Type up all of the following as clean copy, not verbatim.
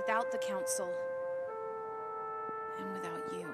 without the Council. And without you.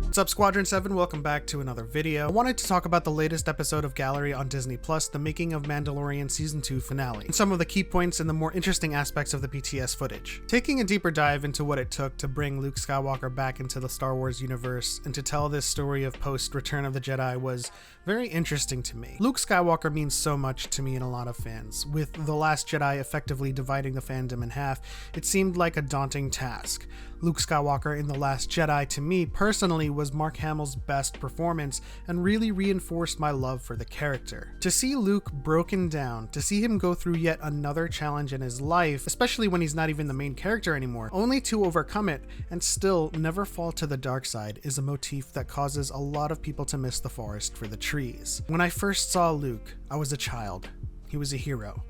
What's up, Squadron 7? Welcome back to another video. I wanted to talk about the latest episode of Gallery on Disney+, the Making of Mandalorian Season 2 finale, and some of the key points and the more interesting aspects of the BTS footage. Taking a deeper dive into what it took to bring Luke Skywalker back into the Star Wars universe and to tell this story of post-Return of the Jedi was very interesting to me. Luke Skywalker means so much to me and a lot of fans. With The Last Jedi effectively dividing the fandom in half, it seemed like a daunting task. Luke Skywalker in The Last Jedi, to me personally, was Mark Hamill's best performance and really reinforced my love for the character. To see Luke broken down, to see him go through yet another challenge in his life, especially when he's not even the main character anymore, only to overcome it and still never fall to the dark side, is a motif that causes a lot of people to miss the forest for the trees. When I first saw Luke, I was a child. He was a hero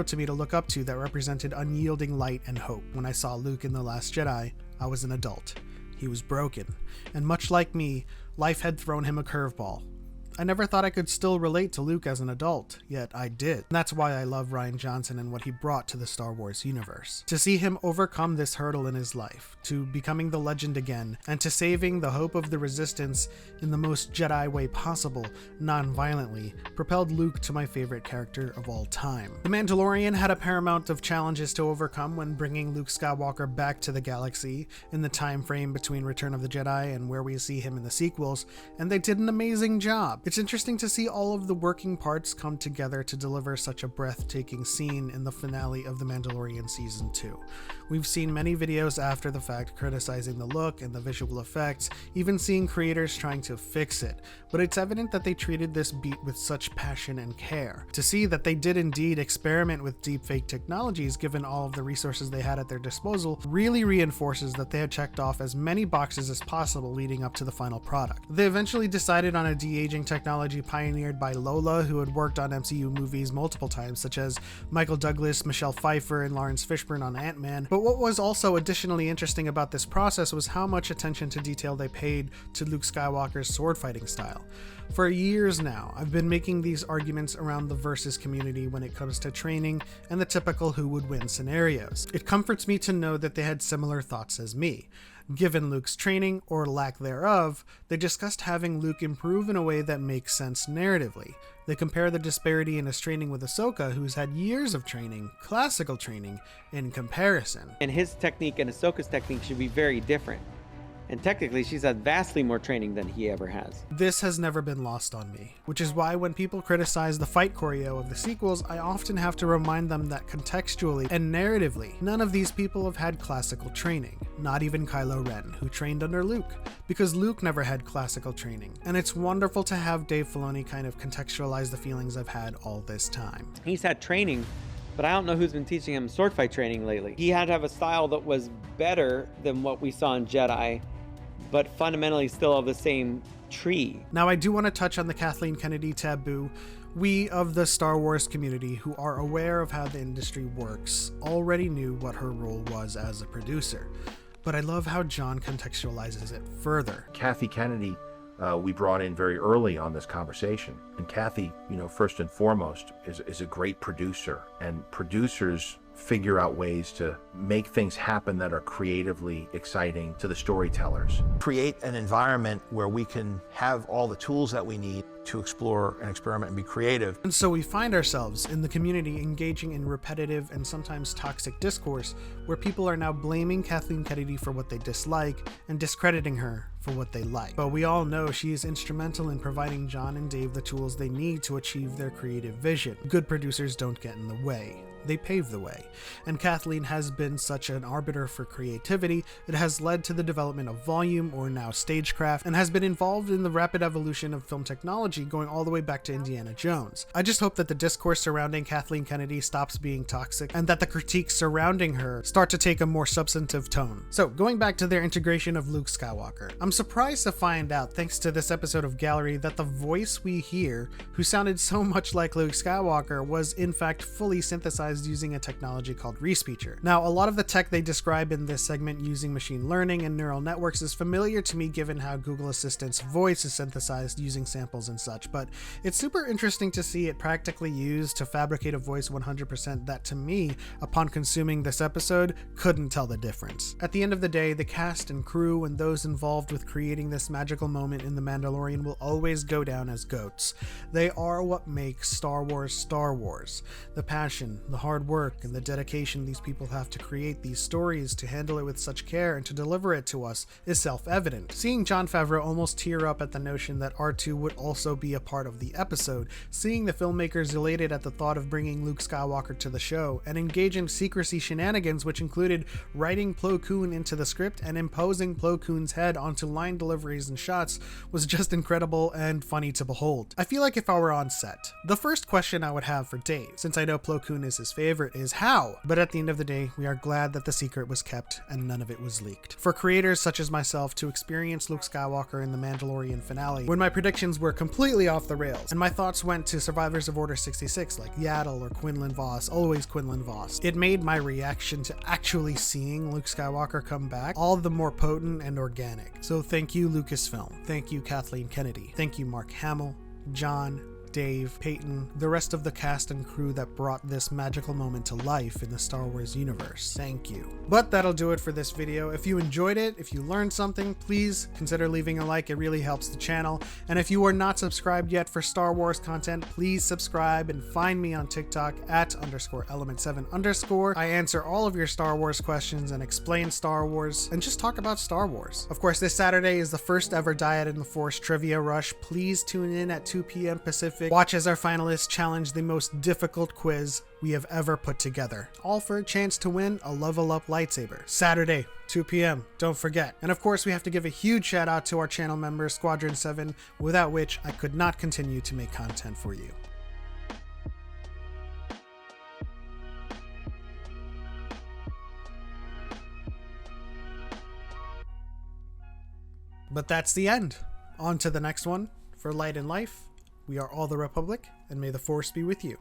to me to look up to that represented unyielding light and hope. When I saw Luke in The Last Jedi, I was an adult. He was broken, and much like me, life had thrown him a curveball. I never thought I could still relate to Luke as an adult, yet I did. And that's why I love Rian Johnson and what he brought to the Star Wars universe. To see him overcome this hurdle in his life, to becoming the legend again, and to saving the hope of the Resistance in the most Jedi way possible, non-violently, propelled Luke to my favorite character of all time. The Mandalorian had a paramount of challenges to overcome when bringing Luke Skywalker back to the galaxy in the time frame between Return of the Jedi and where we see him in the sequels, and they did an amazing job. It's interesting to see all of the working parts come together to deliver such a breathtaking scene in the finale of The Mandalorian Season 2. We've seen many videos after the fact criticizing the look and the visual effects, even seeing creators trying to fix it, but it's evident that they treated this beat with such passion and care. To see that they did indeed experiment with deepfake technologies given all of the resources they had at their disposal really reinforces that they had checked off as many boxes as possible leading up to the final product. They eventually decided on a de-aging technology pioneered by Lola, who had worked on MCU movies multiple times, such as Michael Douglas, Michelle Pfeiffer, and Lawrence Fishburne on Ant-Man. But what was also additionally interesting about this process was how much attention to detail they paid to Luke Skywalker's sword fighting style. For years now, I've been making these arguments around the Versus community when it comes to training and the typical who would win scenarios. It comforts me to know that they had similar thoughts as me. Given Luke's training, or lack thereof, they discussed having Luke improve in a way that makes sense narratively. They compare the disparity in his training with Ahsoka, who's had years of training, classical training, in comparison. And his technique and Ahsoka's technique should be very different. And technically, she's had vastly more training than he ever has. This has never been lost on me, which is why when people criticize the fight choreo of the sequels, I often have to remind them that contextually and narratively, none of these people have had classical training. Not even Kylo Ren, who trained under Luke, because Luke never had classical training. And it's wonderful to have Dave Filoni kind of contextualize the feelings I've had all this time. He's had training, but I don't know who's been teaching him sword fight training lately. He had to have a style that was better than what we saw in Jedi, but fundamentally still of the same tree. Now, I do want to touch on the Kathleen Kennedy taboo. We of the Star Wars community who are aware of how the industry works already knew what her role was as a producer, but I love how John contextualizes it further. Kathy Kennedy, we brought in very early on this conversation, and Kathy, first and foremost, is a great producer, and producers figure out ways to make things happen that are creatively exciting to the storytellers. Create an environment where we can have all the tools that we need to explore and experiment and be creative. And so we find ourselves in the community engaging in repetitive and sometimes toxic discourse where people are now blaming Kathleen Kennedy for what they dislike and discrediting her for what they like. But we all know she is instrumental in providing John and Dave the tools they need to achieve their creative vision. Good producers don't get in the way. They pave the way. And Kathleen has been such an arbiter for creativity. It has led to the development of volume, or now stagecraft, and has been involved in the rapid evolution of film technology going all the way back to Indiana Jones. I just hope that the discourse surrounding Kathleen Kennedy stops being toxic and that the critiques surrounding her start to take a more substantive tone. So going back to their integration of Luke Skywalker, I'm I'm surprised to find out, thanks to this episode of Gallery, that the voice we hear, who sounded so much like Luke Skywalker, was in fact fully synthesized using a technology called Respeecher. Now, a lot of the tech they describe in this segment using machine learning and neural networks is familiar to me given how Google Assistant's voice is synthesized using samples and such, but it's super interesting to see it practically used to fabricate a voice 100% that, to me, upon consuming this episode, couldn't tell the difference. At the end of the day, the cast and crew and those involved with creating this magical moment in The Mandalorian will always go down as GOATs. They are what makes Star Wars Star Wars. The passion, the hard work, and the dedication these people have to create these stories, to handle it with such care, and to deliver it to us is self-evident. Seeing Jon Favreau almost tear up at the notion that R2 would also be a part of the episode, seeing the filmmakers elated at the thought of bringing Luke Skywalker to the show, and engage in secrecy shenanigans which included writing Plo Koon into the script and imposing Plo Koon's head onto line deliveries and shots, was just incredible and funny to behold. I feel like if I were on set, the first question I would have for Dave, since I know Plo Koon is his favorite, is how? But at the end of the day, we are glad that the secret was kept and none of it was leaked. For creators such as myself to experience Luke Skywalker in the Mandalorian finale, when my predictions were completely off the rails, and my thoughts went to survivors of Order 66 like Yaddle or Quinlan Vos, always Quinlan Vos, it made my reaction to actually seeing Luke Skywalker come back all the more potent and organic. So thank you, Lucasfilm. Thank you, Kathleen Kennedy. Thank you, Mark Hamill, John, Dave, Peyton, the rest of the cast and crew that brought this magical moment to life in the Star Wars universe. Thank you. But that'll do it for this video. If you enjoyed it, if you learned something, please consider leaving a like. It really helps the channel. And if you are not subscribed yet for Star Wars content, please subscribe and find me on TikTok at _element7_. I answer all of your Star Wars questions and explain Star Wars and just talk about Star Wars. Of course, this Saturday is the first ever Diet in the Force trivia rush. Please tune in at 2 p.m. Pacific. Watch as our finalists challenge the most difficult quiz we have ever put together, all for a chance to win a level up lightsaber. Saturday, 2 p.m. Don't forget. And of course, we have to give a huge shout out to our channel members, Squadron 7, without which I could not continue to make content for you. But that's the end. On to the next one. For Light and Life, we are all the Republic, and may the Force be with you.